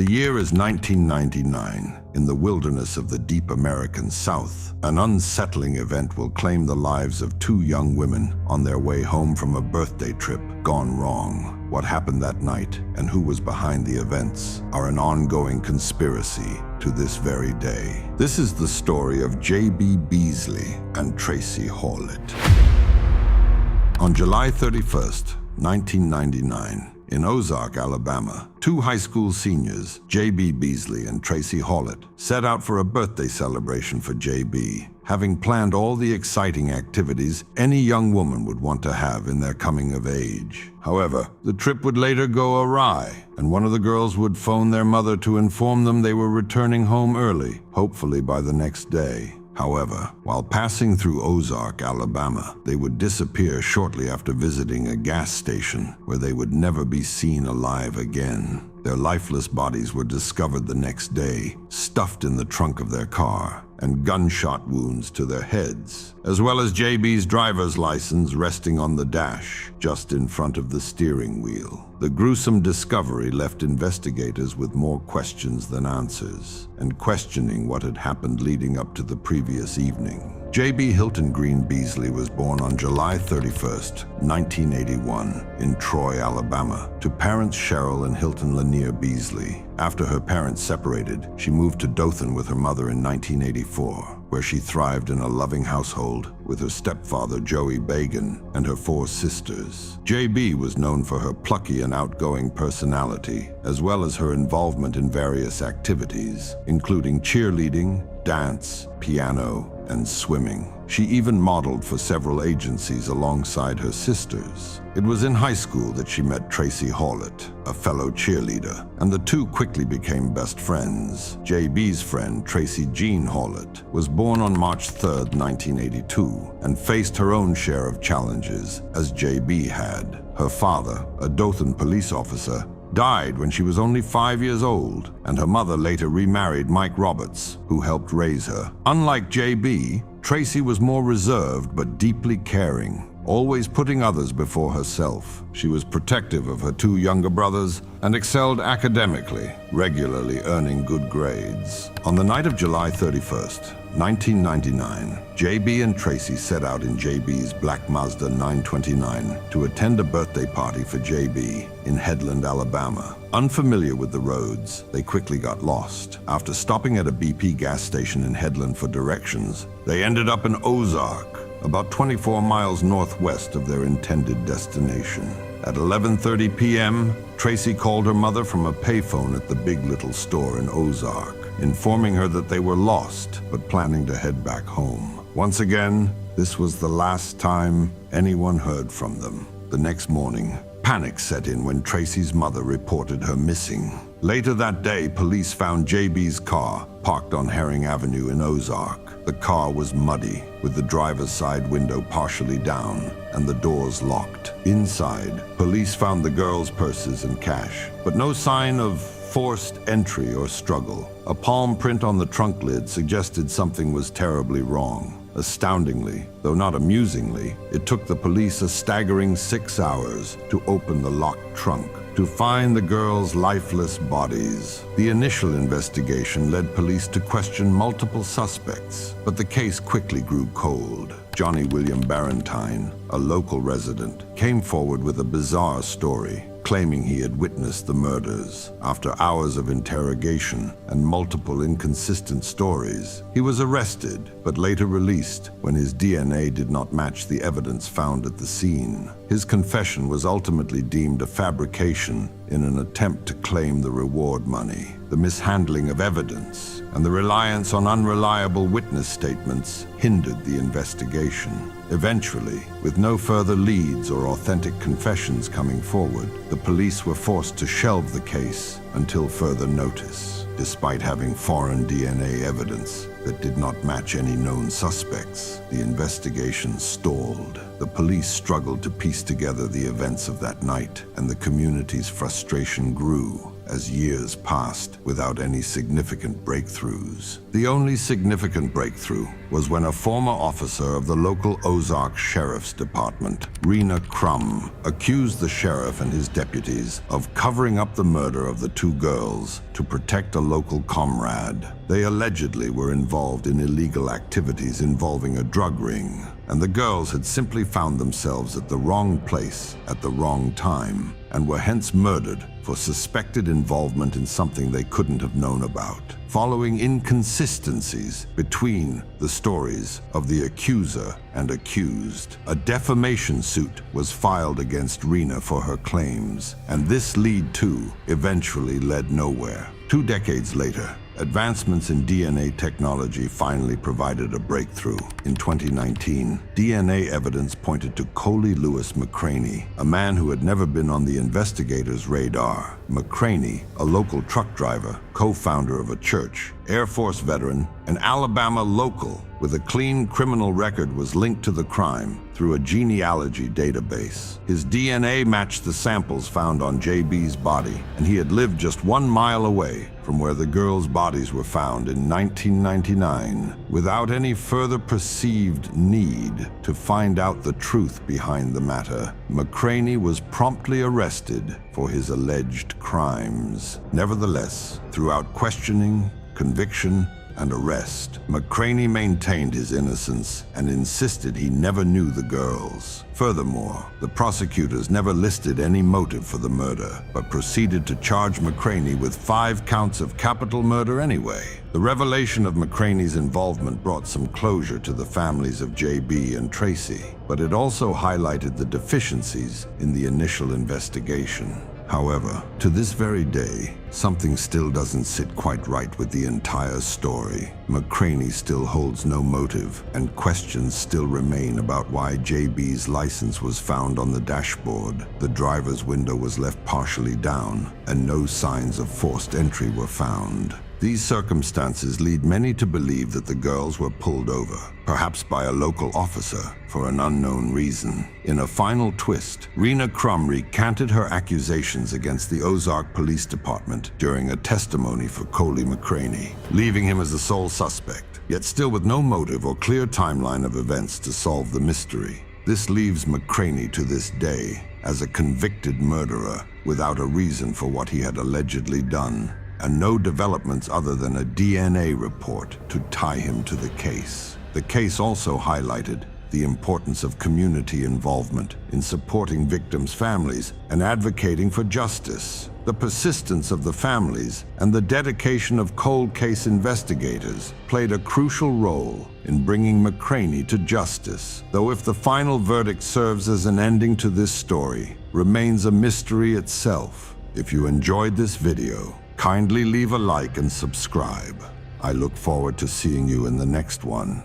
The year is 1999. In the wilderness of the deep American South, an unsettling event will claim the lives of two young women on their way home from a birthday trip gone wrong. What happened that night and who was behind the events are an ongoing conspiracy to this very day. This is the story of Beasley and Tracie Hawlett. On July 31st, 1999, in Ozark, Alabama, two high school seniors, Beasley and Tracie Hawlett, set out for a birthday celebration for JB, having planned all the exciting activities any young woman would want to have in their coming of age. However, the trip would later go awry, and one of the girls would phone their mother to inform them they were returning home early, hopefully by the next day. However, while passing through Ozark, Alabama, they would disappear shortly after visiting a gas station where they would never be seen alive again. Their lifeless bodies were discovered the next day, stuffed in the trunk of their car, and gunshot wounds to their heads, as well as JB's driver's license resting on the dash, just in front of the steering wheel. The gruesome discovery left investigators with more questions than answers, and questioning what had happened leading up to the previous evening. Hilton Green Beasley was born on July 31st, 1981, in Troy, Alabama, to parents Cheryl and Hilton Lanier Beasley. After her parents separated, she moved to Dothan with her mother in 1984, where she thrived in a loving household with her stepfather Joey Bagan and her four sisters. JB was known for her plucky and outgoing personality, as well as her involvement in various activities, including cheerleading, dance, piano, and swimming. She even modeled for several agencies alongside her sisters. It was in high school that she met Tracie Hawlett, a fellow cheerleader, and the two quickly became best friends. JB's friend, Tracie Jean Hawlett, was born on March 3rd, 1982, and faced her own share of challenges, as JB had. Her father, a Dothan police officer, died when she was only 5 years old, and her mother later remarried Mike Roberts, who helped raise her. Unlike JB, Tracie was more reserved but deeply caring, always putting others before herself. She was protective of her two younger brothers and excelled academically, regularly earning good grades. On the night of July 31st, 1999, JB and Tracie set out in JB's black Mazda 929 to attend a birthday party for JB in Headland, Alabama. Unfamiliar with the roads, they quickly got lost. After stopping at a BP gas station in Headland for directions, they ended up in Ozark, about 24 miles northwest of their intended destination. At 11:30 p.m., Tracie called her mother from a payphone at the Big Little store in Ozark, informing her that they were lost, but planning to head back home. Once again, this was the last time anyone heard from them. The next morning, panic set in when Tracie's mother reported her missing. Later that day, police found JB's car parked on Herring Avenue in Ozark. The car was muddy, with the driver's side window partially down and the doors locked. Inside, police found the girls' purses and cash, but no sign of forced entry or struggle. A palm print on the trunk lid suggested something was terribly wrong. Astoundingly, though not amusingly, it took the police a staggering 6 hours to open the locked trunk, to find the girls' lifeless bodies. The initial investigation led police to question multiple suspects, but the case quickly grew cold. Johnny William Barentine, a local resident, came forward with a bizarre story, claiming he had witnessed the murders. After hours of interrogation and multiple inconsistent stories, he was arrested, but later released when his DNA did not match the evidence found at the scene. His confession was ultimately deemed a fabrication in an attempt to claim the reward money. The mishandling of evidence and the reliance on unreliable witness statements hindered the investigation. Eventually, with no further leads or authentic confessions coming forward, the police were forced to shelve the case until further notice. Despite having foreign DNA evidence that did not match any known suspects, the investigation stalled. The police struggled to piece together the events of that night, and the community's frustration grew as years passed without any significant breakthroughs. The only significant breakthrough was when a former officer of the local Ozark Sheriff's Department, Rena Crum, accused the sheriff and his deputies of covering up the murder of the two girls to protect a local comrade. They allegedly were involved in illegal activities involving a drug ring, and the girls had simply found themselves at the wrong place at the wrong time, and were hence murdered for suspected involvement in something they couldn't have known about. Following inconsistencies between the stories of the accuser and accused, a defamation suit was filed against Rena for her claims, and this lead too eventually led nowhere. 2 decades later, advancements in DNA technology finally provided a breakthrough. In 2019, DNA evidence pointed to Coley Lewis McCraney, a man who had never been on the investigators' radar. McCraney, a local truck driver, co-founder of a church, Air Force veteran, an Alabama local with a clean criminal record, was linked to the crime through a genealogy database. His DNA matched the samples found on JB's body, and he had lived just 1 mile away from where the girls' bodies were found in 1999. Without any further perceived need to find out the truth behind the matter, McCraney was promptly arrested for his alleged crimes. Nevertheless, throughout questioning, conviction, and arrest, McCraney maintained his innocence and insisted he never knew the girls. Furthermore, the prosecutors never listed any motive for the murder, but proceeded to charge McCraney with 5 counts of capital murder anyway. The revelation of McCraney's involvement brought some closure to the families of JB and Tracie, but it also highlighted the deficiencies in the initial investigation. However, to this very day, something still doesn't sit quite right with the entire story. McCraney still holds no motive, and questions still remain about why JB's license was found on the dashboard, the driver's window was left partially down, and no signs of forced entry were found. These circumstances lead many to believe that the girls were pulled over, perhaps by a local officer, for an unknown reason. In a final twist, Rena Crum recanted her accusations against the Ozark Police Department during a testimony for Coley McCraney, leaving him as the sole suspect, yet still with no motive or clear timeline of events to solve the mystery. This leaves McCraney to this day as a convicted murderer without a reason for what he had allegedly done, and no developments other than a DNA report to tie him to the case. The case also highlighted the importance of community involvement in supporting victims' families and advocating for justice. The persistence of the families and the dedication of cold case investigators played a crucial role in bringing McCraney to justice, though if the final verdict serves as an ending to this story, remains a mystery itself. If you enjoyed this video, kindly leave a like and subscribe. I look forward to seeing you in the next one.